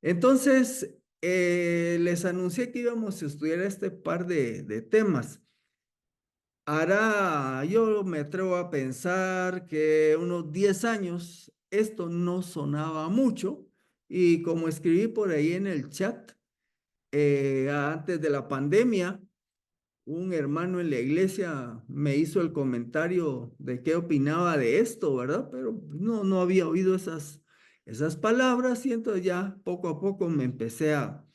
Entonces, les anuncié que íbamos a estudiar este par de temas. Yo me atrevo a pensar que unos 10 años esto no sonaba mucho y como escribí por ahí en el chat, antes de la pandemia, un hermano en la iglesia me hizo el comentario de qué opinaba de esto, ¿verdad? Pero no había oído esas palabras y entonces ya poco a poco me empecé a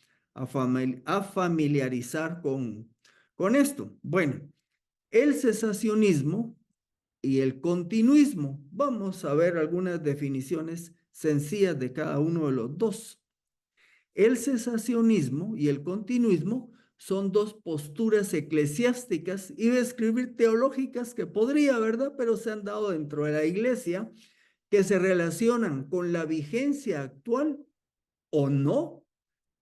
familiarizar con esto. Bueno, el cesacionismo y el continuismo. Vamos a ver algunas definiciones sencillas de cada uno de los dos. El cesacionismo y el continuismo son dos posturas eclesiásticas y de escribir teológicas que podría, ¿verdad? Pero se han dado dentro de la iglesia que se relacionan con la vigencia actual o no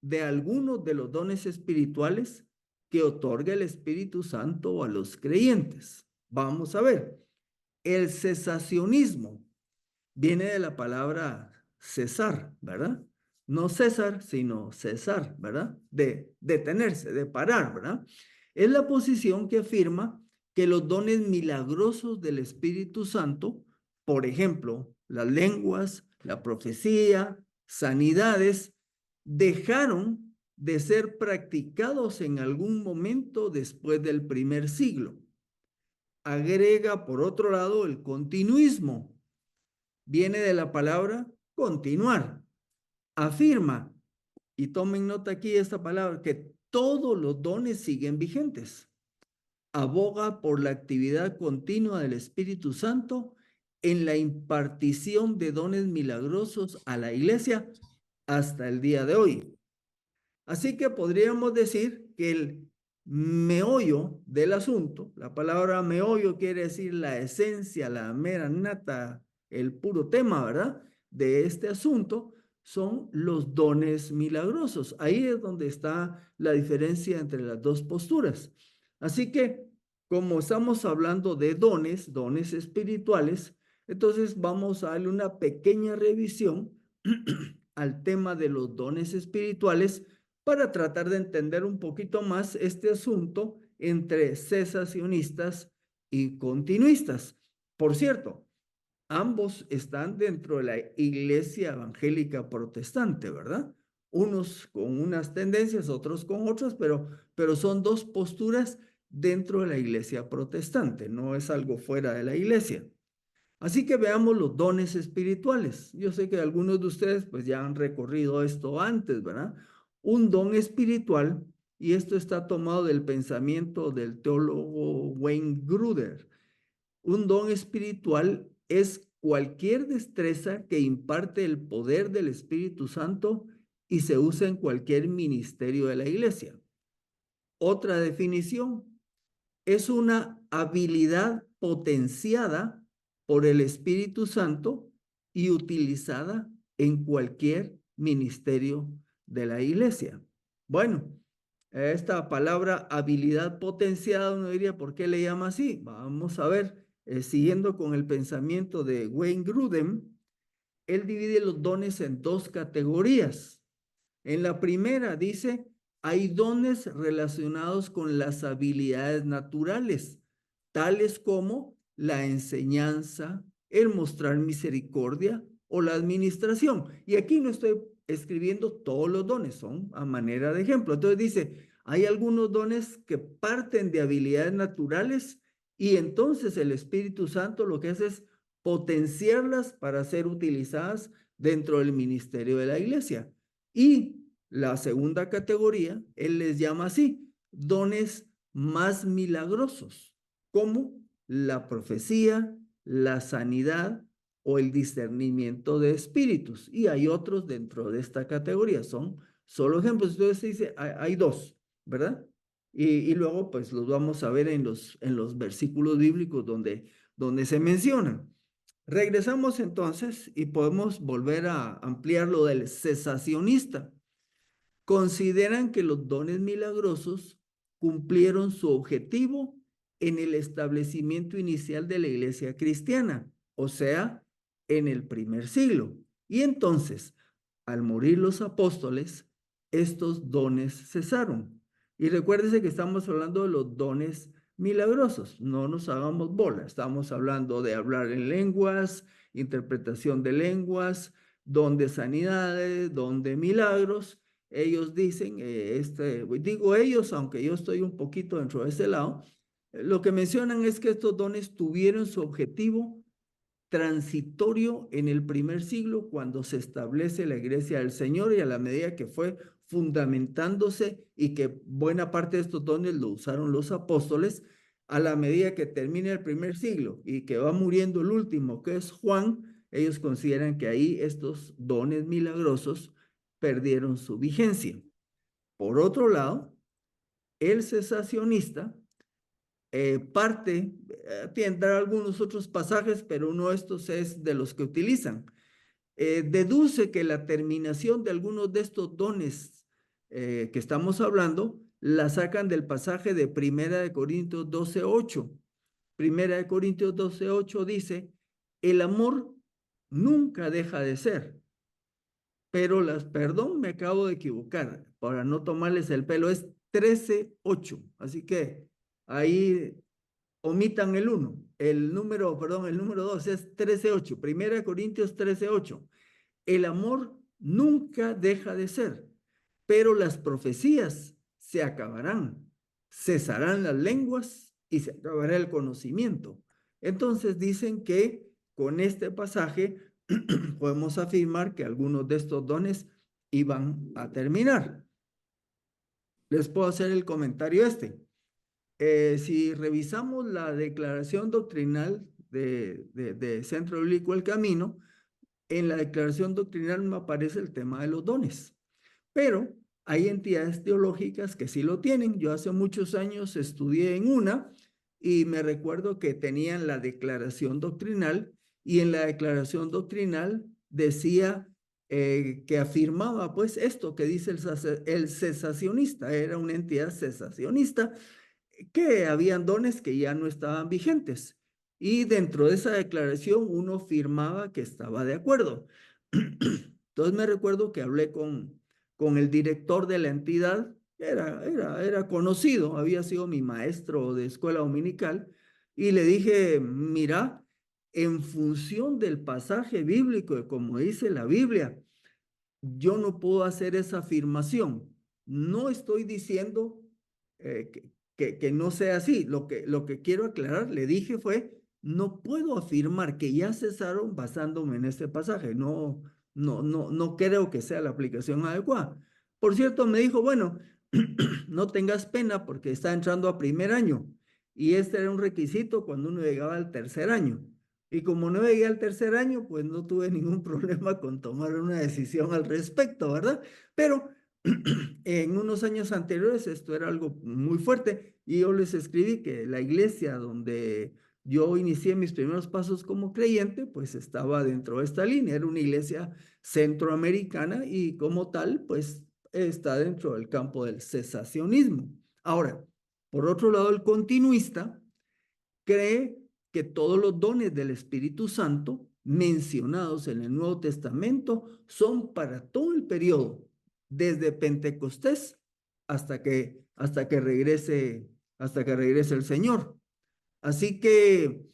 de algunos de los dones espirituales que otorga el Espíritu Santo a los creyentes. Vamos a ver, el cesacionismo viene de la palabra cesar, ¿verdad? No César, sino cesar, ¿verdad? De detenerse, de parar, ¿verdad? Es la posición que afirma que los dones milagrosos del Espíritu Santo, por ejemplo, las lenguas, la profecía, sanidades, dejaron de ser practicados en algún momento después del primer siglo. Agrega, por otro lado, el continuismo, viene de la palabra continuar. Afirma, y tomen nota aquí esta palabra, que todos los dones siguen vigentes. Aboga por la actividad continua del Espíritu Santo en la impartición de dones milagrosos a la iglesia hasta el día de hoy. Así que podríamos decir que el meollo del asunto, la palabra meollo quiere decir la esencia, la mera nata, el puro tema, ¿verdad? De este asunto son los dones milagrosos. Ahí es donde está la diferencia entre las dos posturas. Así que, como estamos hablando de dones, dones espirituales, entonces vamos a darle una pequeña revisión al tema de los dones espirituales para tratar de entender un poquito más este asunto entre cesacionistas y continuistas. Por cierto, ambos están dentro de la iglesia evangélica protestante, ¿verdad? Unos con unas tendencias, otros con otras, pero son dos posturas dentro de la iglesia protestante, no es algo fuera de la iglesia. Así que veamos los dones espirituales. Yo sé que algunos de ustedes pues ya han recorrido esto antes, ¿verdad? Un don espiritual, y esto está tomado del pensamiento del teólogo Wayne Grudem. Un don espiritual es cualquier destreza que imparte el poder del Espíritu Santo y se usa en cualquier ministerio de la iglesia. Otra definición, es una habilidad potenciada por el Espíritu Santo y utilizada en cualquier ministerio de la iglesia. Bueno, esta palabra habilidad potenciada, uno diría, ¿por qué le llama así? Vamos a ver, siguiendo con el pensamiento de Wayne Grudem, él divide los dones en dos categorías. En la primera dice, hay dones relacionados con las habilidades naturales, tales como la enseñanza, el mostrar misericordia o la administración. Y aquí no estoy escribiendo todos los dones, son a manera de ejemplo. Entonces dice, hay algunos dones que parten de habilidades naturales y entonces el Espíritu Santo lo que hace es potenciarlas para ser utilizadas dentro del ministerio de la iglesia. Y la segunda categoría, él les llama así, dones más milagrosos, como la profecía, la sanidad o el discernimiento de espíritus. Y hay otros dentro de esta categoría, son solo ejemplos. Entonces se dice, hay dos, ¿verdad? Y luego pues los vamos a ver en los versículos bíblicos donde se mencionan. Regresamos entonces y podemos volver a ampliar lo del cesacionista. Consideran que los dones milagrosos cumplieron su objetivo en el establecimiento inicial de la iglesia cristiana, o sea, en el primer siglo. Y entonces, al morir los apóstoles, estos dones cesaron. Y recuérdese que estamos hablando de los dones milagrosos, no nos hagamos bola, estamos hablando de hablar en lenguas, interpretación de lenguas, don de sanidades, don de milagros. Ellos dicen, digo ellos, aunque yo estoy un poquito dentro de ese lado, lo que mencionan es que estos dones tuvieron su objetivo transitorio en el primer siglo cuando se establece la iglesia del Señor, y a la medida que fue fundamentándose y que buena parte de estos dones lo usaron los apóstoles, a la medida que termina el primer siglo y que va muriendo el último, que es Juan, ellos consideran que ahí estos dones milagrosos perdieron su vigencia. Por otro lado, el cesacionista tendrá algunos otros pasajes, pero uno de estos es de los que utilizan. Deduce que la terminación de algunos de estos dones que estamos hablando la sacan del pasaje de Primera de Corintios 12:8. Primera de Corintios 12:8 dice, el amor nunca deja de ser, pero perdón, me acabo de equivocar, para no tomarles el pelo, es 13:8. Así que ahí omitan el 1. El número, perdón, el número 2 es 13:8. Primera Corintios 13:8. El amor nunca deja de ser, pero las profecías se acabarán, cesarán las lenguas y se acabará el conocimiento. Entonces dicen que con este pasaje podemos afirmar que algunos de estos dones iban a terminar. Les puedo hacer el comentario este. Si revisamos la declaración doctrinal de Centro Bíblico El Camino, en la declaración doctrinal me aparece el tema de los dones, pero hay entidades teológicas que sí lo tienen. Yo hace muchos años estudié en una y me recuerdo que tenían la declaración doctrinal, y en la declaración doctrinal decía que afirmaba pues esto que dice el cesacionista, era una entidad cesacionista, que habían dones que ya no estaban vigentes. Y dentro de esa declaración uno firmaba que estaba de acuerdo. Entonces me recuerdo que hablé con el director de la entidad, era conocido, había sido mi maestro de escuela dominical, y le dije, mira, en función del pasaje bíblico, de como dice la Biblia, yo no puedo hacer esa afirmación. No estoy diciendo que no sea así. Lo que quiero aclarar, le dije fue, no puedo afirmar que ya cesaron basándome en este pasaje. No creo que sea la aplicación adecuada. Por cierto, me dijo, bueno, no tengas pena porque está entrando a primer año. Y este era un requisito cuando uno llegaba al tercer año. Y como no llegué al tercer año, pues no tuve ningún problema con tomar una decisión al respecto, ¿verdad? Pero en unos años anteriores esto era algo muy fuerte, y yo les escribí que la iglesia donde yo inicié mis primeros pasos como creyente, pues estaba dentro de esta línea, era una iglesia centroamericana y como tal, pues está dentro del campo del cesacionismo. Ahora, por otro lado, el continuista cree que todos los dones del Espíritu Santo mencionados en el Nuevo Testamento son para todo el periodo, desde Pentecostés hasta que regrese el Señor. Así que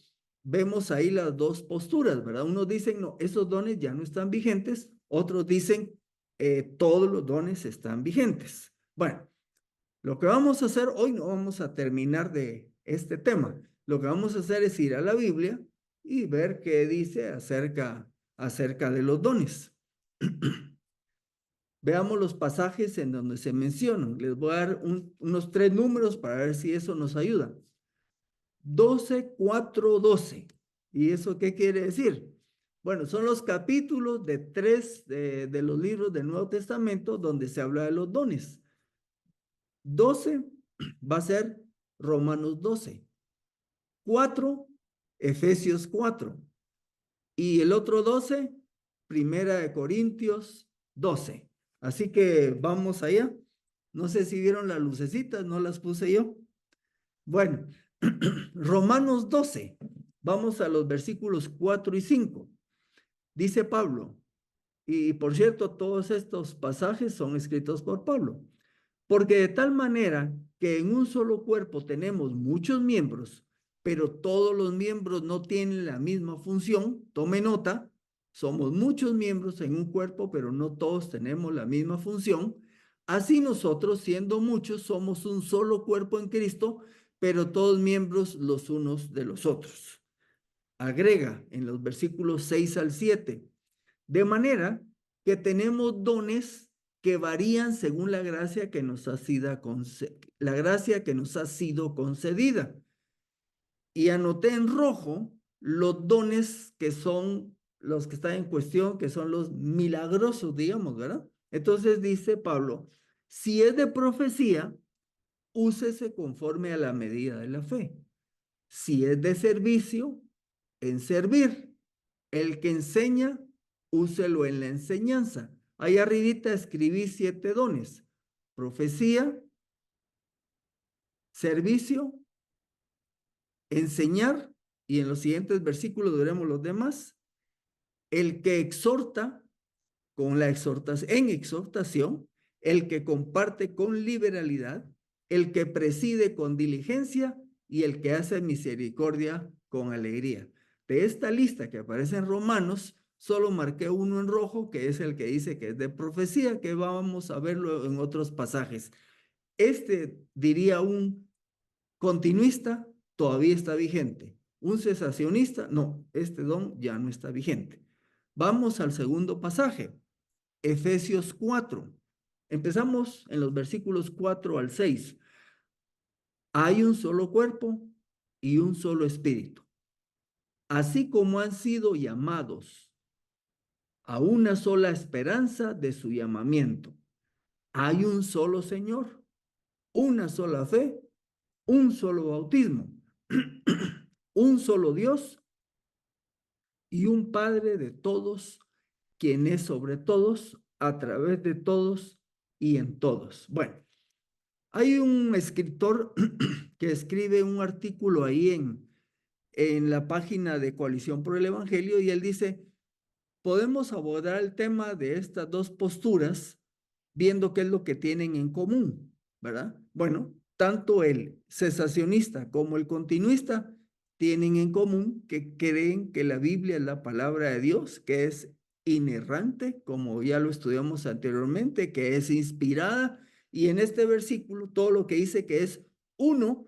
vemos ahí las dos posturas, ¿verdad? Unos dicen, no, esos dones ya no están vigentes, otros dicen, todos los dones están vigentes. Bueno, lo que vamos a hacer hoy, no vamos a terminar de este tema. Lo que vamos a hacer es ir a la Biblia y ver qué dice acerca de los dones. Veamos los pasajes en donde se mencionan. Les voy a dar unos 3 números para ver si eso nos ayuda. 12, 4, 12. ¿Y eso qué quiere decir? Bueno, son los capítulos de 3 de los libros del Nuevo Testamento donde se habla de los dones. 12 va a ser Romanos 12. 4, Efesios 4. Y el otro 12, Primera de Corintios 12. Así que vamos allá. No sé si vieron las lucecitas, no las puse yo. Bueno, Romanos 12. Vamos a los versículos 4 y 5. Dice Pablo, Y por cierto, todos estos pasajes son escritos por Pablo. Porque de tal manera que en un solo cuerpo tenemos muchos miembros, pero todos los miembros no tienen la misma función. Tome nota, somos muchos miembros en un cuerpo, pero no todos tenemos la misma función. Así nosotros, siendo muchos, somos un solo cuerpo en Cristo, pero todos miembros los unos de los otros. Agrega en los versículos 6 al 7, de manera que tenemos dones que varían según la gracia que nos ha sido, la gracia que nos ha sido concedida. Y anoté en rojo los dones que son los que están en cuestión, que son los milagrosos, digamos, ¿verdad? Entonces dice Pablo, si es de profecía, úsese conforme a la medida de la fe. Si es de servicio, en servir. El que enseña, úselo en la enseñanza. Ahí arribita escribí 7 dones. Profecía, servicio, enseñar, y en los siguientes versículos veremos los demás. El que exhorta con la exhortación, en exhortación, el que comparte con liberalidad, el que preside con diligencia y el que hace misericordia con alegría. De esta lista que aparece en Romanos, solo marqué uno en rojo, que es el que dice que es de profecía, que vamos a verlo en otros pasajes. Este, diría un continuista, todavía está vigente. Un cesacionista, no, este don ya no está vigente. Vamos al segundo pasaje. Efesios 4. Empezamos en los versículos 4 al 6. Hay un solo cuerpo y un solo espíritu, así como han sido llamados a una sola esperanza de su llamamiento. Hay un solo Señor, una sola fe, un solo bautismo, un solo Dios y un Padre de todos, quien es sobre todos, a través de todos y en todos. Bueno, hay un escritor que escribe un artículo ahí en la página de Coalición por el Evangelio y él dice, podemos abordar el tema de estas dos posturas viendo qué es lo que tienen en común, ¿verdad? Bueno, tanto el cesacionista como el continuista tienen en común que creen que la Biblia es la palabra de Dios, que es inerrante, como ya lo estudiamos anteriormente, que es inspirada, y en este versículo todo lo que dice que es uno,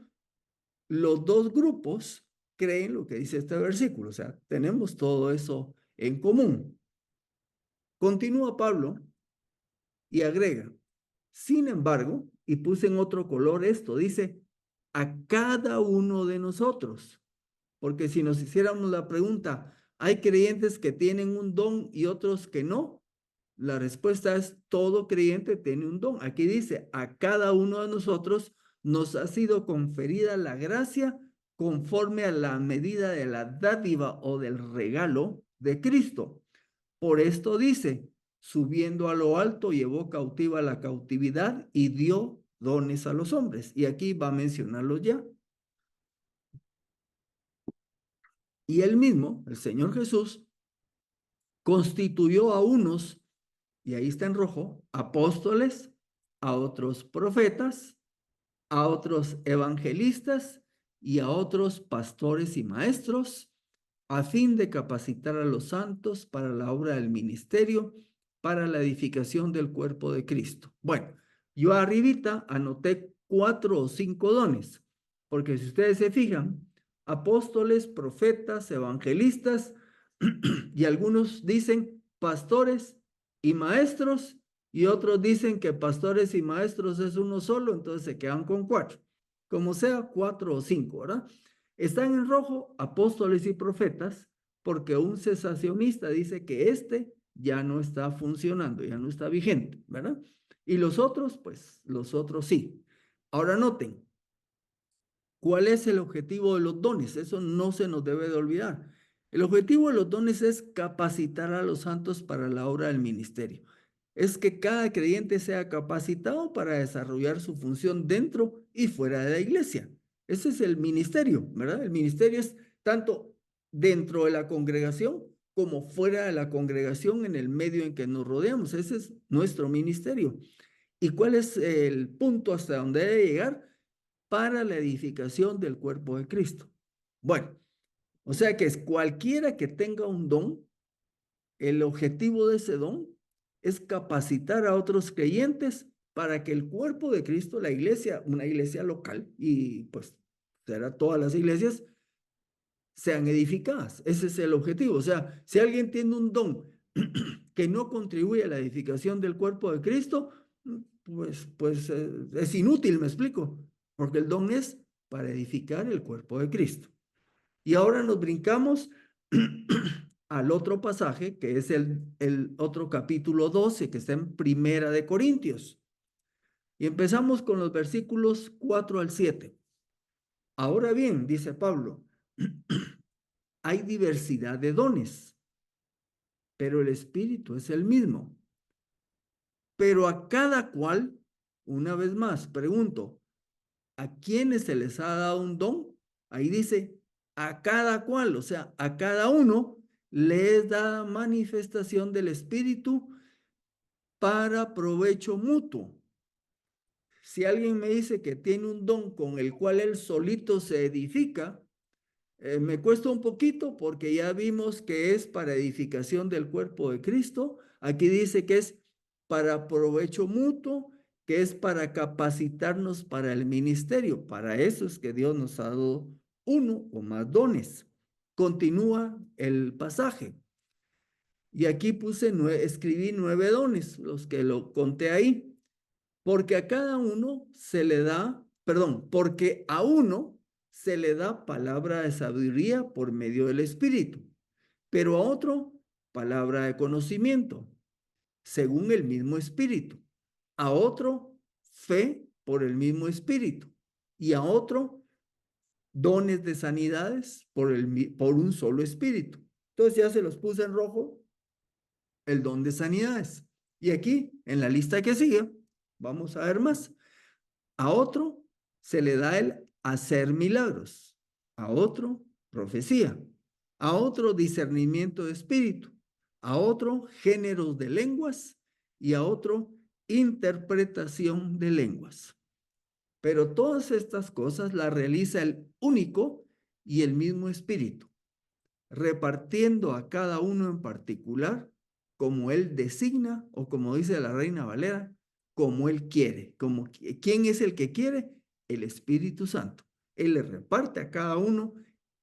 los dos grupos creen lo que dice este versículo, o sea, tenemos todo eso en común. Continúa Pablo y agrega, sin embargo, y puse en otro color esto, dice, a cada uno de nosotros, porque si nos hiciéramos la pregunta, ¿hay creyentes que tienen un don y otros que no? La respuesta es, todo creyente tiene un don. Aquí dice, a cada uno de nosotros nos ha sido conferida la gracia conforme a la medida de la dádiva o del regalo de Cristo. Por esto dice, subiendo a lo alto, llevó cautiva la cautividad y dio dones a los hombres. Y aquí va a mencionarlos ya. Y él mismo, el Señor Jesús, constituyó a unos, y ahí está en rojo, apóstoles, a otros profetas, a otros evangelistas y a otros pastores y maestros, a fin de capacitar a los santos para la obra del ministerio, para la edificación del cuerpo de Cristo. Bueno, yo arribita anoté 4 o 5 dones, porque si ustedes se fijan, apóstoles, profetas, evangelistas, y algunos dicen pastores y maestros, y otros dicen que pastores y maestros es uno solo, entonces se quedan con 4. Como sea, 4 o 5, ¿verdad? Están en rojo apóstoles y profetas, porque un cesacionista dice que este ya no está funcionando, ya no está vigente, ¿verdad? Y los otros, pues los otros sí. Ahora noten, ¿cuál es el objetivo de los dones? Eso no se nos debe de olvidar. El objetivo de los dones es capacitar a los santos para la obra del ministerio. Es que cada creyente sea capacitado para desarrollar su función dentro y fuera de la iglesia. Ese es el ministerio, ¿verdad? El ministerio es tanto dentro de la congregación como fuera de la congregación en el medio en que nos rodeamos. Ese es nuestro ministerio. ¿Y cuál es el punto hasta donde debe llegar? Para la edificación del cuerpo de Cristo. Bueno, o sea que es cualquiera que tenga un don, el objetivo de ese don es capacitar a otros creyentes para que el cuerpo de Cristo, la iglesia, una iglesia local, y pues será todas las iglesias, sean edificadas. Ese es el objetivo. O sea, si alguien tiene un don que no contribuye a la edificación del cuerpo de Cristo, pues es inútil, me explico, porque el don es para edificar el cuerpo de Cristo. Y ahora nos brincamos al otro pasaje, que es el otro capítulo 12, que está en Primera de Corintios. Y empezamos con los versículos 4 al 7. Ahora bien, dice Pablo, hay diversidad de dones, pero el Espíritu es el mismo. Pero a cada cual, una vez más, pregunto, ¿a quiénes se les ha dado un don? Ahí dice, a cada cual, o sea, a cada uno les da manifestación del Espíritu para provecho mutuo. Si alguien me dice que tiene un don con el cual él solito se edifica, me cuesta un poquito porque ya vimos que es para edificación del cuerpo de Cristo. Aquí dice que es para provecho mutuo, que es para capacitarnos para el ministerio. Para eso es que Dios nos ha dado uno o más dones. Continúa el pasaje. Y aquí escribí 9 dones, los que lo conté ahí, porque a cada uno se le da, perdón, porque a uno se le da palabra de sabiduría por medio del Espíritu, pero a otro palabra de conocimiento, según el mismo Espíritu, a otro fe por el mismo Espíritu, y a otro dones de sanidades por un solo Espíritu. Entonces ya se los puse en rojo, el don de sanidades. Y aquí, en la lista que sigue, vamos a ver más. A otro se le da el hacer milagros, a otro profecía, a otro discernimiento de espíritu, a otro géneros de lenguas y a otro interpretación de lenguas. Pero todas estas cosas las realiza el único y el mismo espíritu, repartiendo a cada uno en particular como él designa o como dice la Reina Valera, como él quiere. ¿Quién es el que quiere? El Espíritu Santo. Él le reparte a cada uno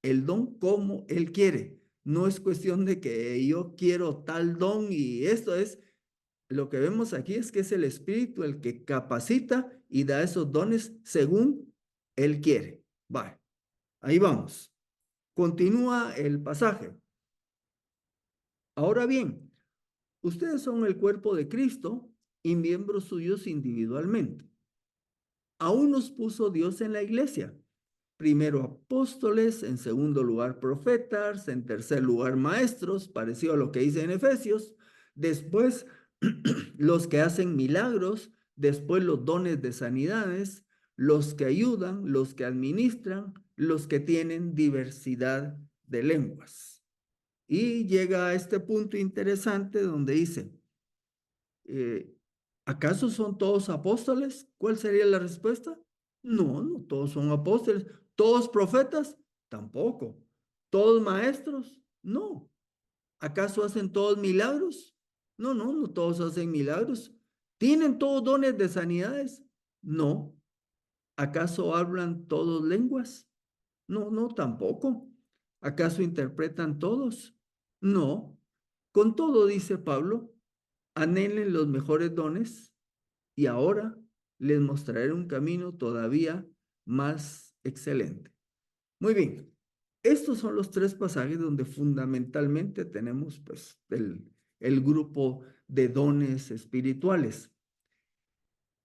el don como él quiere. No es cuestión de que yo quiero tal don y esto es, lo que vemos aquí es que es el Espíritu el que capacita y da esos dones según él quiere. Vale, ahí vamos. Continúa el pasaje. Ahora bien, ustedes son el cuerpo de Cristo y miembros suyos individualmente. A unos puso Dios en la iglesia. Primero apóstoles, en segundo lugar profetas, en tercer lugar maestros, parecido a lo que dice en Efesios. Después los que hacen milagros, después los dones de sanidades, los que ayudan, los que administran, los que tienen diversidad de lenguas. Y llega a este punto interesante donde dice, eh, ¿acaso son todos apóstoles? ¿Cuál sería la respuesta? No, no todos son apóstoles. ¿Todos profetas? Tampoco. ¿Todos maestros? No. ¿Acaso hacen todos milagros? No, no, no todos hacen milagros. ¿Tienen todos dones de sanidades? No. ¿Acaso hablan todos lenguas? No, no, tampoco. ¿Acaso interpretan todos? No. Con todo, dice Pablo, anhelen los mejores dones y ahora les mostraré un camino todavía más excelente. Muy bien. Estos son los 3 pasajes donde fundamentalmente tenemos pues el grupo de dones espirituales.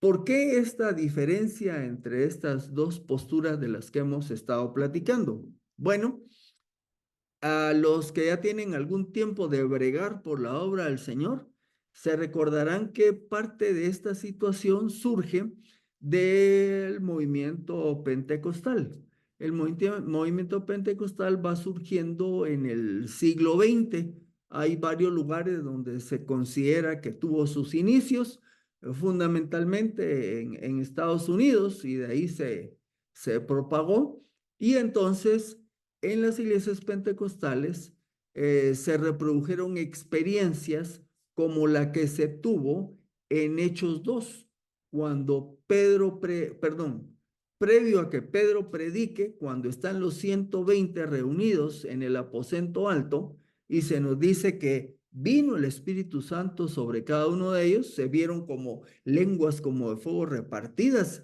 ¿Por qué esta diferencia entre estas dos posturas de las que hemos estado platicando? Bueno, a los que ya tienen algún tiempo de bregar por la obra del Señor, se recordarán que parte de esta situación surge del movimiento pentecostal. El movimiento pentecostal va surgiendo en el siglo XX, hay varios lugares donde se considera que tuvo sus inicios, fundamentalmente en Estados Unidos, y de ahí se propagó. Y entonces en las iglesias pentecostales se reprodujeron experiencias como la que se tuvo en Hechos 2 cuando previo a que Pedro predique, cuando están los 120 reunidos en el aposento alto, y se nos dice que vino el Espíritu Santo sobre cada uno de ellos, se vieron como lenguas como de fuego repartidas,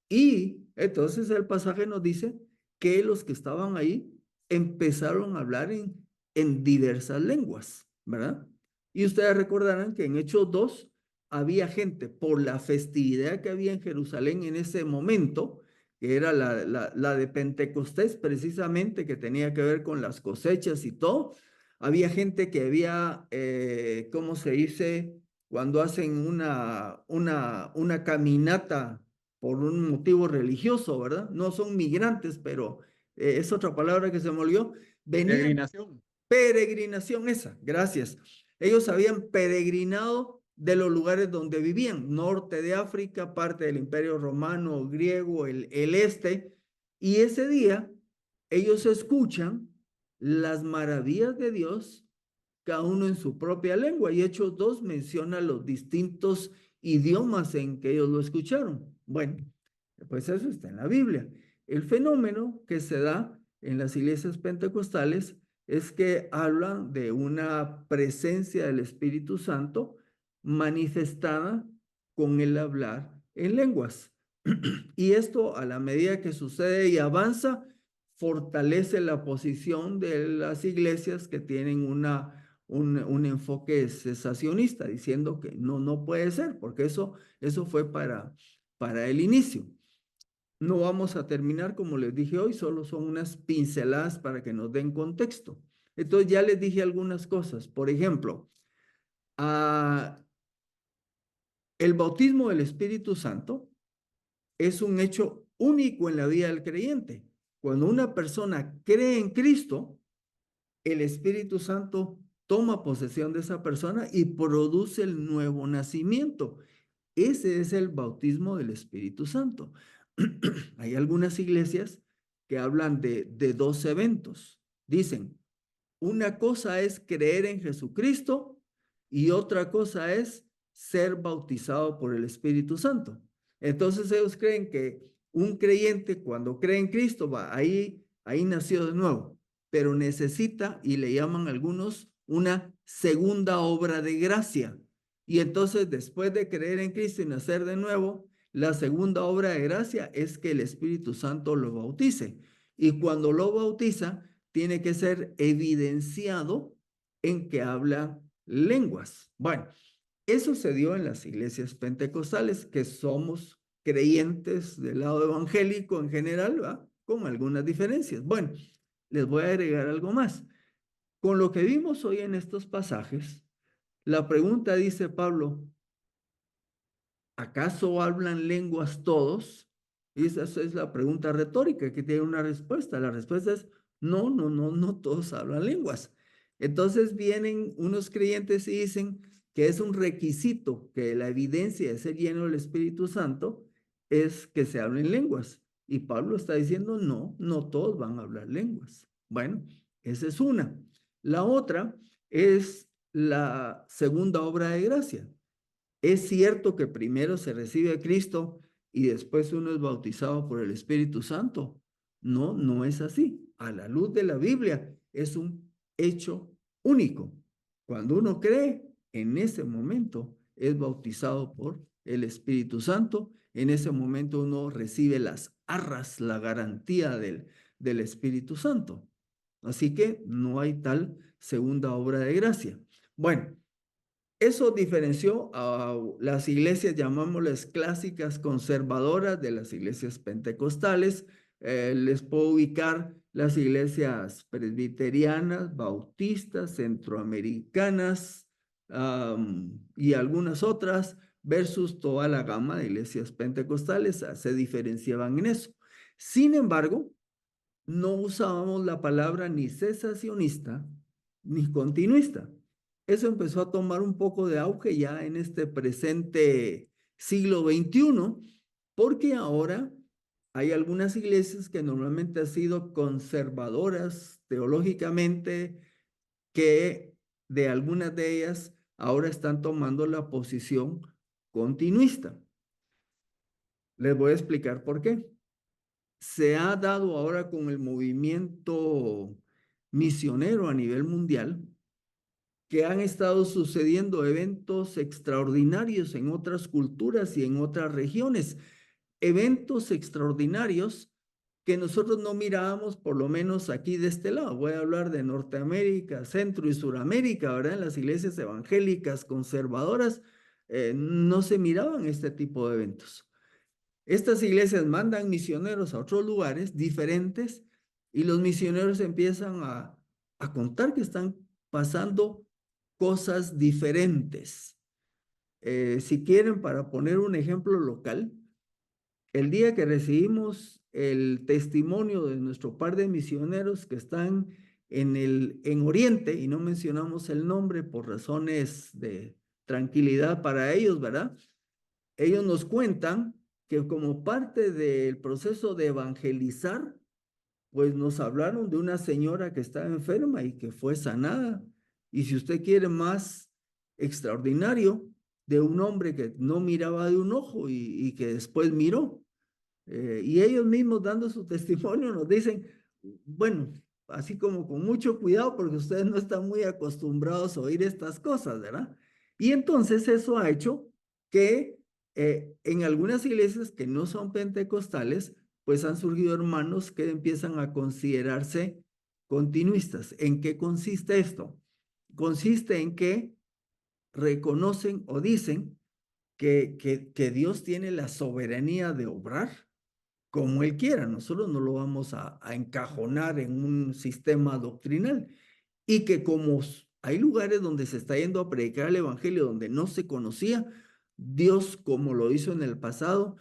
y entonces el pasaje nos dice que los que estaban ahí empezaron a hablar en diversas lenguas, ¿verdad? Y ustedes recordarán que en Hechos 2 había gente por la festividad que había en Jerusalén en ese momento, que era la de Pentecostés precisamente, que tenía que ver con las cosechas y todo. Había gente que había, ¿cómo se dice? Cuando hacen una caminata por un motivo religioso, ¿verdad? No son migrantes, pero es otra palabra que se me olvidó. Venían, Peregrinación. peregrinación esa, gracias. Ellos habían peregrinado de los lugares donde vivían, norte de África, parte del Imperio Romano, griego, el este, y ese día ellos escuchan las maravillas de Dios, cada uno en su propia lengua, y Hechos 2 menciona los distintos idiomas en que ellos lo escucharon. Bueno, pues eso está en la Biblia. El fenómeno que se da en las iglesias pentecostales es que hablan de una presencia del Espíritu Santo manifestada con el hablar en lenguas. Y esto, a la medida que sucede y avanza, fortalece la posición de las iglesias que tienen un enfoque cesacionista, diciendo que no puede ser, porque eso fue para el inicio. No vamos a terminar como les dije hoy, solo son unas pinceladas para que nos den contexto. Entonces ya les dije algunas cosas. Por ejemplo, el bautismo del Espíritu Santo es un hecho único en la vida del creyente. Cuando una persona cree en Cristo, el Espíritu Santo toma posesión de esa persona y produce el nuevo nacimiento. Ese es el bautismo del Espíritu Santo. Hay algunas iglesias que hablan de dos eventos. Dicen, una cosa es creer en Jesucristo y otra cosa es ser bautizado por el Espíritu Santo. Entonces ellos creen que un creyente cuando cree en Cristo, ahí nació de nuevo, pero necesita, y le llaman algunos, una segunda obra de gracia. Y entonces después de creer en Cristo y nacer de nuevo, la segunda obra de gracia es que el Espíritu Santo lo bautice. Y cuando lo bautiza, tiene que ser evidenciado en que habla lenguas. Bueno, eso se dio en las iglesias pentecostales, que somos creyentes del lado evangélico en general, ¿va? Con algunas diferencias. Bueno, les voy a agregar algo más. Con lo que vimos hoy en estos pasajes, la pregunta dice Pablo, ¿acaso hablan lenguas todos? Y esa es la pregunta retórica que tiene una respuesta. La respuesta es no todos hablan lenguas. Entonces vienen unos creyentes y dicen que es un requisito, que la evidencia de ser lleno del Espíritu Santo es que se hablen lenguas. Y Pablo está diciendo, no todos van a hablar lenguas. Bueno, esa es una. La otra es la segunda obra de gracia. Es cierto que primero se recibe a Cristo y después uno es bautizado por el Espíritu Santo. No es así. A la luz de la Biblia es un hecho único. Cuando uno cree, en ese momento es bautizado por el Espíritu Santo. En ese momento uno recibe las arras, la garantía del Espíritu Santo. Así que no hay tal segunda obra de gracia. Bueno, eso diferenció a las iglesias, llamámoslas clásicas conservadoras, de las iglesias pentecostales. Les puedo ubicar las iglesias presbiterianas, bautistas, centroamericanas, y algunas otras, versus toda la gama de iglesias pentecostales. Se diferenciaban en eso. Sin embargo, no usábamos la palabra ni cesacionista ni continuista. Eso empezó a tomar un poco de auge ya en este presente siglo XXI, porque ahora hay algunas iglesias que normalmente han sido conservadoras teológicamente, que de algunas de ellas ahora están tomando la posición continuista. Les voy a explicar por qué. Se ha dado ahora con el movimiento misionero a nivel mundial que han estado sucediendo eventos extraordinarios en otras culturas y en otras regiones, eventos extraordinarios que nosotros no mirábamos, por lo menos aquí de este lado. Voy a hablar de Norteamérica, Centro y Suramérica, ¿verdad? En las iglesias evangélicas conservadoras no se miraban este tipo de eventos. Estas iglesias mandan misioneros a otros lugares diferentes y los misioneros empiezan a contar que están pasando cosas diferentes. Si quieren, para poner un ejemplo local, el día que recibimos el testimonio de nuestro par de misioneros que están en Oriente, y no mencionamos el nombre por razones de tranquilidad para ellos, ¿verdad? Ellos nos cuentan que como parte del proceso de evangelizar, pues nos hablaron de una señora que estaba enferma y que fue sanada. Y si usted quiere más extraordinario, de un hombre que no miraba de un ojo y que después miró. Y ellos mismos dando su testimonio nos dicen, bueno, así como con mucho cuidado porque ustedes no están muy acostumbrados a oír estas cosas, ¿verdad? Y entonces eso ha hecho que en algunas iglesias que no son pentecostales, pues han surgido hermanos que empiezan a considerarse continuistas. ¿En qué consiste esto? Consiste en que reconocen o dicen que Dios tiene la soberanía de obrar como Él quiera. Nosotros no lo vamos a encajonar en un sistema doctrinal. Y que como hay lugares donde se está yendo a predicar el Evangelio, donde no se conocía, Dios, como lo hizo en el pasado,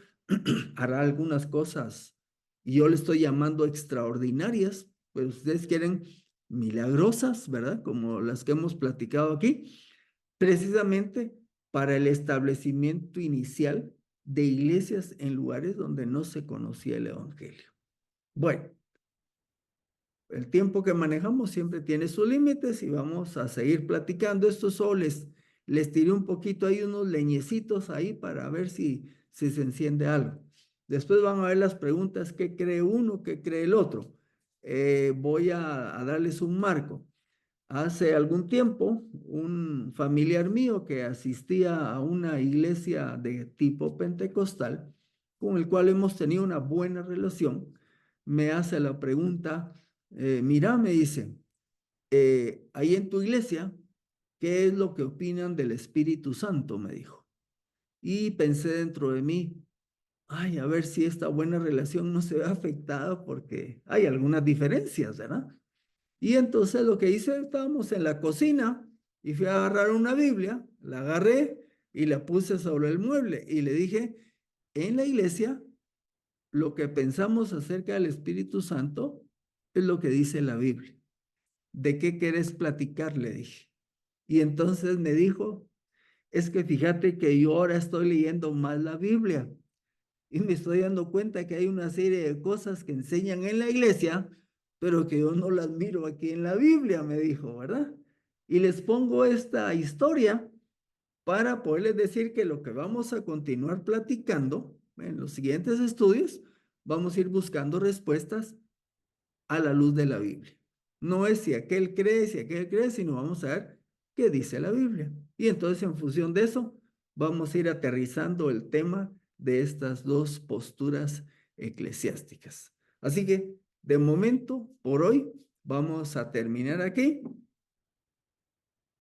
hará algunas cosas, y yo le estoy llamando extraordinarias, pero ustedes quieren milagrosas, ¿verdad? Como las que hemos platicado aquí, precisamente para el establecimiento inicial de iglesias en lugares donde no se conocía el Evangelio. Bueno, el tiempo que manejamos siempre tiene sus límites y vamos a seguir platicando. Esto solo les tiré un poquito ahí, unos leñecitos ahí para ver si se enciende algo. Después van a ver las preguntas, ¿qué cree uno, qué cree el otro? Voy a darles un marco. Hace algún tiempo, un familiar mío que asistía a una iglesia de tipo pentecostal, con el cual hemos tenido una buena relación, me hace la pregunta, mira, me dice, ahí en tu iglesia, ¿qué es lo que opinan del Espíritu Santo? Me dijo. Y pensé dentro de mí, ay, a ver si esta buena relación no se ve afectada porque hay algunas diferencias, ¿verdad? Y entonces lo que hice, estábamos en la cocina y fui a agarrar una Biblia, la agarré y la puse sobre el mueble y le dije, en la iglesia, lo que pensamos acerca del Espíritu Santo es lo que dice la Biblia. ¿De qué querés platicar? Le dije. Y entonces me dijo, es que fíjate que yo ahora estoy leyendo más la Biblia y me estoy dando cuenta que hay una serie de cosas que enseñan en la iglesia, pero que yo no las miro aquí en la Biblia, me dijo, ¿verdad? Y les pongo esta historia para poderles decir que lo que vamos a continuar platicando en los siguientes estudios, vamos a ir buscando respuestas a la luz de la Biblia. No es si aquel cree, sino vamos a ver qué dice la Biblia. Y entonces en función de eso, vamos a ir aterrizando el tema de estas dos posturas eclesiásticas. Así que, de momento, por hoy, vamos a terminar aquí